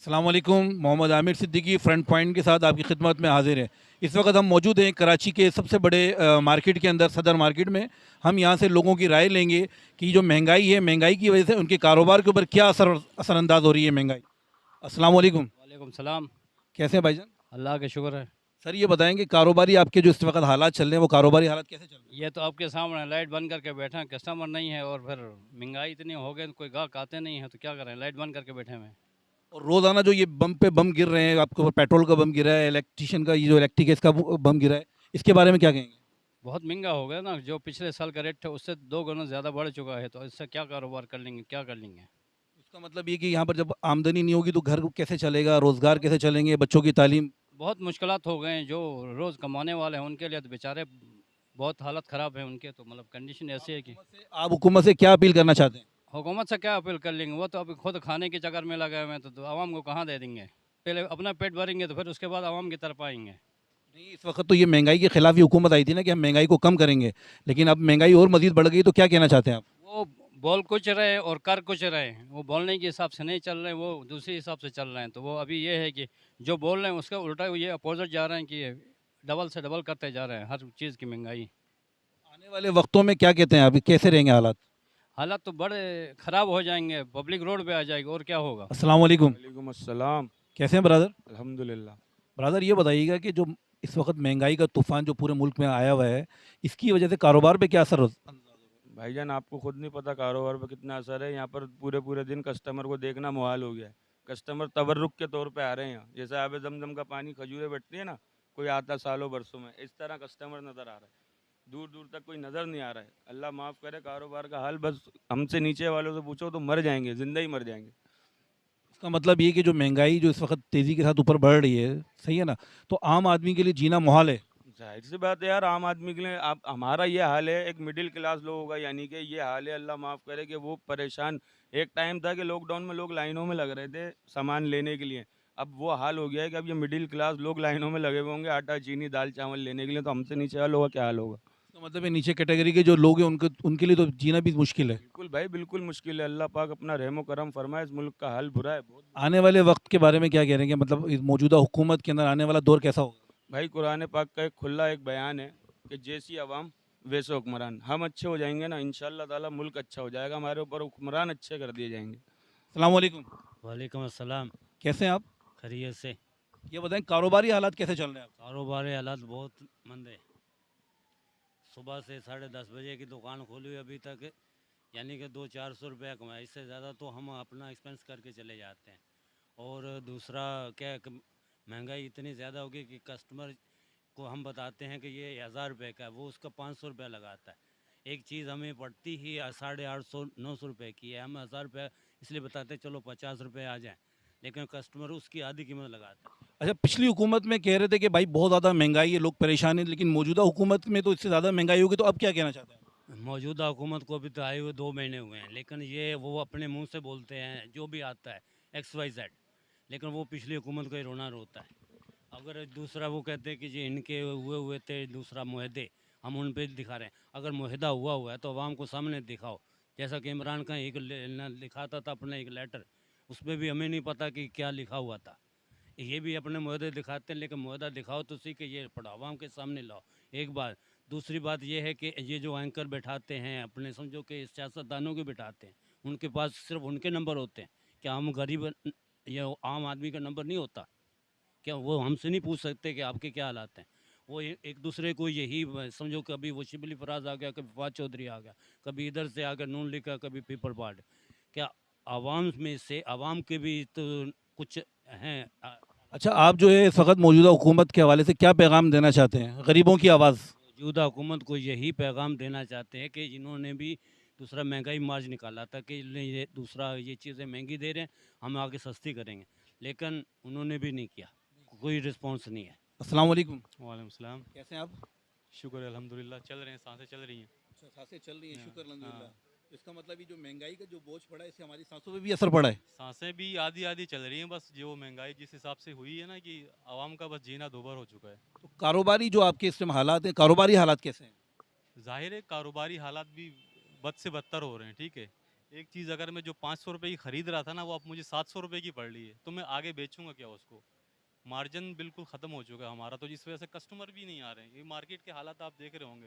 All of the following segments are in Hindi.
अस्सलाम वालेकुम। मोहम्मद आमिर सिद्दीकी फ्रंट पॉइंट के साथ आपकी खिदमत में हाजिर हैं। इस वक्त हम मौजूद हैं कराची के सबसे बड़े मार्केट के अंदर, सदर मार्केट में। हम यहाँ से लोगों की राय लेंगे कि जो महंगाई है, महंगाई की वजह से उनके कारोबार के ऊपर क्या असरअंदाज हो रही है महंगाई। अस्सलाम वालेकुम। वालेकुम सलाम। कैसे हैं भाईजान? अल्लाह के शुक्र है। सर ये बताएंगे कारोबारी आपके जो इस वक्त हालात चल रहे हैं, वो कारोबारी हालात कैसे चल रहे हैं? ये तो आपके सामने लाइट बंद करके बैठे हैं, कस्टमर नहीं है और फिर महंगाई इतनी हो गई, कोई ग्राहक आते नहीं है तो क्या करें, लाइट बंद करके बैठे हुए हैं। और रोज़ाना जो ये बम पे बम गिर रहे हैं, आपके ऊपर पेट्रोल का बम गिरा है, इलेक्ट्रिशियन का ये जो इलेक्ट्रिक गैस का बम गिरा है, इसके बारे में क्या कहेंगे? बहुत महंगा हो गया ना, जो पिछले साल का रेट था उससे 2 गुना ज़्यादा बढ़ चुका है, तो इससे क्या कारोबार कर लेंगे, क्या कर लेंगे। इसका मतलब ये कि यहाँ पर जब आमदनी नहीं होगी तो घर कैसे चलेगा, रोज़गार कैसे चलेंगे, बच्चों की तालीम। बहुत मुश्किलात हो गए हैं, जो रोज़ कमाने वाले हैं उनके लिए तो बेचारे बहुत हालत ख़राब है उनके, तो मतलब कंडीशन ऐसी है कि आप हुकूमत से क्या अपील करना चाहते हैं? हुकूमत से क्या अपील कर लेंगे, वो तो अभी खुद खाने के चक्कर में लगे हुए हैं, तो आवाम को कहाँ दे देंगे। पहले अपना पेट भरेंगे तो फिर उसके बाद आवाम की तरफ आएंगे। नहीं, इस वक्त तो ये महंगाई के खिलाफ ही हुकूमत आई थी ना कि हम महंगाई को कम करेंगे, लेकिन अब महंगाई और मजीद बढ़ गई, तो क्या कहना चाहते हैं आप? वो बोल कुछ रहे हैं और कर कुछ रहे हैं, वो बोलने के हिसाब से नहीं चल रहे हैं, वो दूसरे हिसाब से चल रहे हैं, तो वो अभी ये है कि जो बोल रहे हैं उसका उल्टा ये अपोजिट जा रहे हैं कि डबल से डबल करते जा रहे हैं हर चीज़ की महंगाई। आने वाले वक्तों में क्या कहते हैं, अभी कैसे रहेंगे हालात? हालात तो बड़े ख़राब हो जाएंगे, पब्लिक रोड पे आ जाएगी और क्या होगा। अस्सलाम वालेकुम। वालेकुम अस्सलाम। कैसे हैं ब्रदर? अल्हम्दुलिल्लाह। ब्रदर ये बताइएगा कि जो इस वक्त महंगाई का तूफान जो पूरे मुल्क में आया हुआ है, इसकी वजह से कारोबार पे क्या असर भाईजान आपको खुद नहीं पता कारोबार पे कितना असर है। यहाँ पर पूरे पूरे दिन कस्टमर को देखना मुहाल हो गया है। कस्टमर तबर्रुक के तौर पे आ रहे हैं यहाँ, जैसे आबे जमजम का पानी खजूरें बैठती है ना, कोई आता सालों बरसों में, इस तरह कस्टमर नज़र आ रहा है। दूर दूर तक कोई नज़र नहीं आ रहा है। अल्लाह माफ़ करे, कारोबार का हाल बस हमसे नीचे वालों से पूछो तो मर जाएंगे, जिंदा ही मर जाएंगे। इसका मतलब ये कि जो महंगाई जो इस वक्त तेज़ी के साथ ऊपर बढ़ रही है, सही है ना, तो आम आदमी के लिए जीना मुहाल है। जाहिर सी बात है यार, आम आदमी के लिए आप हमारा ये हाल है, एक मिडिल क्लास लोगों का, यानी कि ये हाल है। अल्लाह माफ़ करे कि वो परेशान। एक टाइम था कि लॉकडाउन में लोग लाइनों में लग रहे थे सामान लेने के लिए। अब वो हाल हो गया है कि अब ये मिडिल क्लास लोग लाइनों में लगे हुए होंगे आटा चीनी दाल चावल लेने के लिए, तो हमसे नीचे वालों का क्या हाल होगा। इसका मतलब है नीचे कैटेगरी के जो लोग हैं उनके उनके लिए तो जीना भी मुश्किल है। बिल्कुल भाई, बिल्कुल मुश्किल है। अल्लाह पाक अपना रहमो करम फरमाए। इस मुल्क का हाल बुरा है, बहुत बुरा। आने वाले वक्त के बारे में क्या कह रहे हैं कि मतलब इस मौजूदा हुकूमत के अंदर आने वाला दौर कैसा होगा? भाई कुरान पाक का एक खुला एक बयान है कि जैसी अवाम वैसे हुक्मरान। हम अच्छे हो जाएंगे ना, इंशाल्लाह ताला मुल्क अच्छा हो जाएगा, हमारे ऊपर हुक्मरान अच्छे कर दिए जाएंगे। अस्सलाम वालेकुम। वालेकुम अस्सलाम। कैसे हैं आप? खैरियत से। ये बताएं कारोबारी हालात कैसे चल रहे हैं आप? कारोबारी हालात बहुत मंद है। सुबह से 10:30 बजे की दुकान खोली हुई अभी तक, यानी कि 200-400 रुपया कमाए, इससे ज़्यादा तो हम अपना एक्सपेंस करके चले जाते हैं। और दूसरा क्या है कि महंगाई इतनी ज़्यादा होगी कि कस्टमर को हम बताते हैं कि ये 1000 रुपये का है, वो उसका 500 रुपया लगाता है। एक चीज़ हमें पड़ती ही 850-900 रुपये की है, हम 1000 रुपये इसलिए बताते हैं चलो 50 रुपये आ जाए, लेकिन कस्टमर उसकी आधी कीमत लगाता है। अच्छा, पिछली हुकूमत में कह रहे थे कि भाई बहुत ज़्यादा महंगाई है, लोग परेशान हैं, लेकिन मौजूदा हुकूमत में तो इससे ज़्यादा महंगाई होगी, तो अब क्या कहना चाहते हैं आप? मौजूदा हुकूमत को अभी तो आए हुए 2 महीने हुए हैं, लेकिन ये वो अपने मुंह से बोलते हैं जो भी आता है XYZ, लेकिन वो पिछली हुकूमत को ही रोना रोता है। अगर दूसरा वो कहते हैं कि जी इनके हुए हुए थे, दूसरा मुहदे हम उन पे दिखा रहे हैं। अगर मुहदा हुआ है तो आवाम को सामने दिखाओ। जैसा कि इमरान खान एक लिखाता था अपना एक लेटर, उसमें भी हमें नहीं पता कि क्या लिखा हुआ था। ये भी अपने मुहदे दिखाते हैं, लेकिन मुहदा दिखाओ तो सी कि ये पढ़ो, आवाम के सामने लाओ। एक बात। दूसरी बात ये है कि ये जो एंकर बैठाते हैं अपने, समझो कि सियासतदानों के बैठाते हैं, उनके पास सिर्फ उनके नंबर होते हैं। क्या हम गरीब या आम आदमी का नंबर नहीं होता? क्या वो हमसे नहीं पूछ सकते कि आपके क्या हालात हैं? वो एक दूसरे को यही समझो, कभी वो शिबली फराज आ गया, कभी फवाद चौधरी आ गया, कभी इधर से आ गया नून लिखा, कभी पीपल पार्ट। क्या आवाम में से आवाम के भी तो कुछ हैं? अच्छा, आप जो है इस वक्त मौजूदा हुकूमत के हवाले से क्या पैगाम देना चाहते हैं गरीबों की आवाज़? मौजूदा हुकूमत को यही पैगाम देना चाहते हैं कि इन्होंने भी दूसरा महंगाई मार्च निकाला था कि ये दूसरा ये चीज़ें महंगी दे रहे हैं, हम आगे सस्ती करेंगे, लेकिन उन्होंने भी नहीं किया। कोई रिस्पॉन्स नहीं है। अस्सलाम वालेकुम। वालेकुम सलाम। कैसे हैं आप? शुक्र है अल्हम्दुलिल्लाह, चल रहे हैं, सांसें चल रही हैं। अच्छा, सांसें चल रही हैं, हाँ, शुक्र अल्हम्दुलिल्लाह। हाँ। तो इसका मतलब ये जो महंगाई का जो बोझ पड़ा है, इससे हमारी सांसों पे भी असर पड़ा है। सांसें भी आधी आधी चल रही हैं, बस जो महंगाई जिस हिसाब से हुई है ना कि आवाम का बस जीना दूभर हो चुका है। तो कारोबारी जो आपके इस टाइम हालात हैं, कारोबारी हालात कैसे हैं? ज़ाहिर है कारोबारी हालात भी बद से बदतर हो रहे हैं, ठीक है। एक चीज़ अगर मैं जो 500 रुपये की खरीद रहा था ना, वो अब मुझे 700 रुपये की पड़ रही है, तो मैं आगे बेचूंगा क्या उसको? मार्जिन बिल्कुल ख़त्म हो चुका है हमारा, तो जिस वजह से कस्टमर भी नहीं आ रहे हैं। ये मार्केट के हालात आप देख रहे होंगे।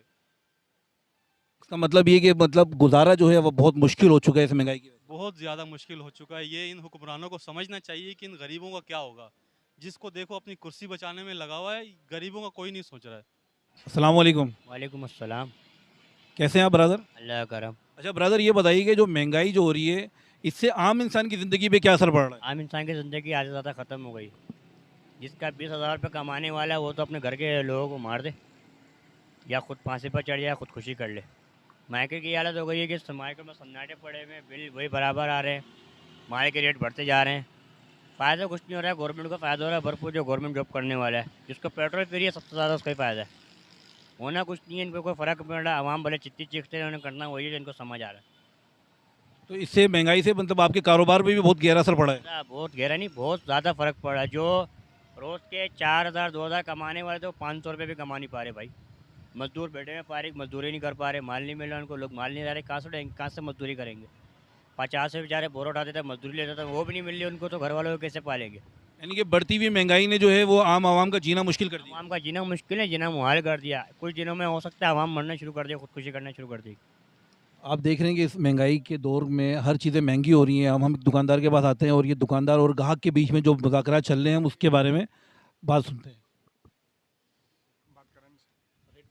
इसका मतलब ये कि मतलब गुजारा जो है वो बहुत मुश्किल हो चुका है इस महंगाई की वजह बहुत ज़्यादा मुश्किल हो चुका है। ये इन हुक्मरानों को समझना चाहिए कि इन गरीबों का क्या होगा। जिसको देखो अपनी कुर्सी बचाने में लगा हुआ है, गरीबों का कोई नहीं सोच रहा है। से। अस्सलाम वालेकुम। वालेकुम अस्सलाम। कैसे हैं आप ब्रदर? अल्लाह का करम। अच्छा ब्रदर, ये बताइए कि जो महंगाई जो हो रही है इससे आम इंसान की ज़िंदगी पे क्या असर पड़ रहा है? आम इंसान की ज़िंदगी आधे ज़्यादा ख़त्म हो गई। जिसका 20,000 रुपये कमाने वाला है वो तो अपने घर के लोगों को मार दे या खुद फांसी पर चढ़ जाए, खुदकुशी कर ले। मार्केट की हालत हो गई है कि मार्केट में सन्नाटे पड़े हुए हैं, बिल वही बराबर आ रहे हैं, माल के रेट बढ़ते जा रहे हैं। फ़ायदा कुछ नहीं हो रहा है, गवर्नमेंट को फ़ायदा हो रहा है भरपूर, जो गवर्नमेंट जॉब करने वाला है, जिसको पेट्रोल फ्री है सबसे ज़्यादा उसका ही फ़ायदा है। होना कुछ नहीं है, इनको कोई फ़र्क पड़ रहा है। आवाम भले चित्ती चीखते हैं, उन्हें करना वही है जो इनको समझ आ रहा है। तो इससे महंगाई से मतलब आपके कारोबार पे भी बहुत गहरा असर पड़ा है। बहुत गहरा नहीं, बहुत ज़्यादा फ़र्क पड़ा है। जो रोज़ के 4,000 2,000 कमाने वाले तो 500 रुपये भी कमा नहीं पा रहे भाई। मजदूर बैठे हैं फारिग, मजदूरी नहीं कर पा रहे, माल नहीं मिल रहा उनको, लोग माल नहीं ला रहे, कहाँ से उठाएंगे, कहाँ से मजदूरी करेंगे? 50 से बेचारे बोर उठाते थे, मजदूरी लेते थे, वो भी नहीं मिल रही उनको, तो घर वालों को कैसे पालेंगे? यानी कि बढ़ती हुई महंगाई ने जो है वो आम आवाम का जीना मुश्किल कर दिया। आवाम का जीना मुश्किल है, जीना मुहाल कर दिया। कुछ दिनों में हो सकता है आवाम मरना शुरू कर दे, खुदकुशी करना शुरू कर देगी। आप देख रहे हैं कि इस महंगाई के दौर में हर चीज़ें महंगी हो रही हैं। हम दुकानदार के पास आते हैं और ये दुकानदार और ग्राहक के बीच में जो मुज़ाकरात चल रहे हैं हम उसके बारे में बात सुनते हैं। बात करें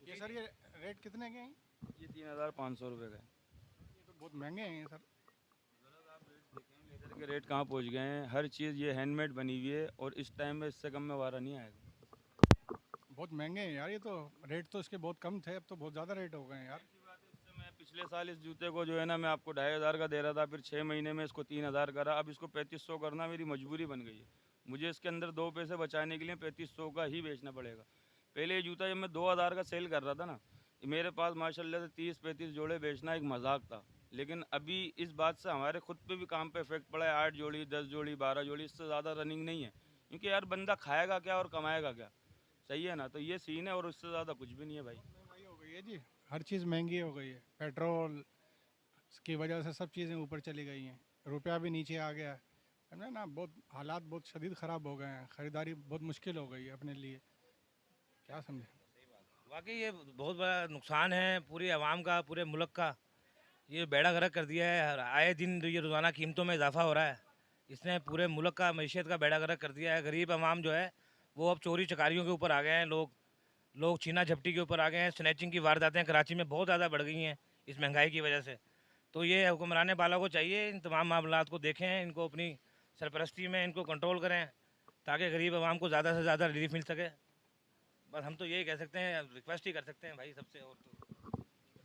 ये सर, ये रेट कितने के हैं? ये 3,500 रुपये का है। ये तो बहुत महंगे हैं ये सर। लेदर के रेट कहाँ पहुँच गए हैं? हर चीज़ ये हैंडमेड बनी हुई है और इस टाइम में इससे कम में वारा नहीं आएगा। बहुत महंगे हैं यार, ये तो रेट तो इसके बहुत कम थे, अब तो बहुत ज़्यादा रेट हो गए हैं यार। मैं पिछले साल इस जूते को जो है ना, मैं आपको 2,500 का दे रहा था, फिर 6 महीने में इसको 3,000 करा, अब इसको 3,500 करना मेरी मजबूरी बन गई है। मुझे इसके अंदर 2 पैसे बचाने के लिए 3,500 का ही बेचना पड़ेगा। पहले ये जूता जब मैं 2,000 का सेल कर रहा था ना, मेरे पास माशाल्लाह से 30-35 जोड़े बेचना एक मजाक था। लेकिन अभी इस बात से हमारे खुद पे भी काम पे इफेक्ट पड़ा है। 8 जोड़ी, 10 जोड़ी, 12 जोड़ी, इससे ज़्यादा रनिंग नहीं है, क्योंकि यार बंदा खाएगा क्या और कमाएगा क्या? सही है ना? तो ये सीन है और उससे ज़्यादा कुछ भी नहीं है भाई। महंगाई हो गई है जी, हर चीज़ महंगी हो गई है। पेट्रोल की वजह से सब चीज़ें ऊपर चली गई हैं, रुपया भी नीचे आ गया है। समझे ना, बहुत हालात बहुत शदीद ख़राब हो गए हैं, ख़रीदारी बहुत मुश्किल हो गई है अपने लिए। क्या समझे? वाकई ये बहुत बड़ा नुकसान है पूरी आवाम का, पूरे मुल्क का। ये बेड़ा गर्क कर दिया है। आए दिन ये रोज़ाना कीमतों में इजाफा हो रहा है। इसने पूरे मुल्क का मईशत का बेड़ा गर्क कर दिया है। गरीब आवाम जो है वो अब चोरी चकारियों के ऊपर आ गए हैं। लोग छीना झपटी के ऊपर आ गए हैं। स्नैचिंग की वारदातें कराची में बहुत ज़्यादा बढ़ गई हैं इस महंगाई की वजह से। तो ये हुक्मरान बाला को चाहिए इन तमाम मामलात को देखें, इनको अपनी सरपरस्ती में इनको कंट्रोल करें, ताकि गरीब आवाम को ज़्यादा से ज़्यादा रिलीफ मिल सके। बस हम तो यही कह सकते हैं, रिक्वेस्ट ही कर सकते हैं भाई सबसे। और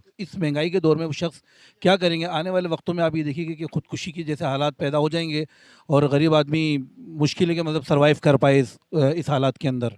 तो इस महंगाई के दौर में वो शख्स क्या करेंगे? आने वाले वक्तों में आप ये देखिएगा कि खुदकुशी के जैसे हालात पैदा हो जाएंगे और गरीब आदमी मुश्किल है कि मतलब सर्वाइव कर पाए इस हालात के अंदर।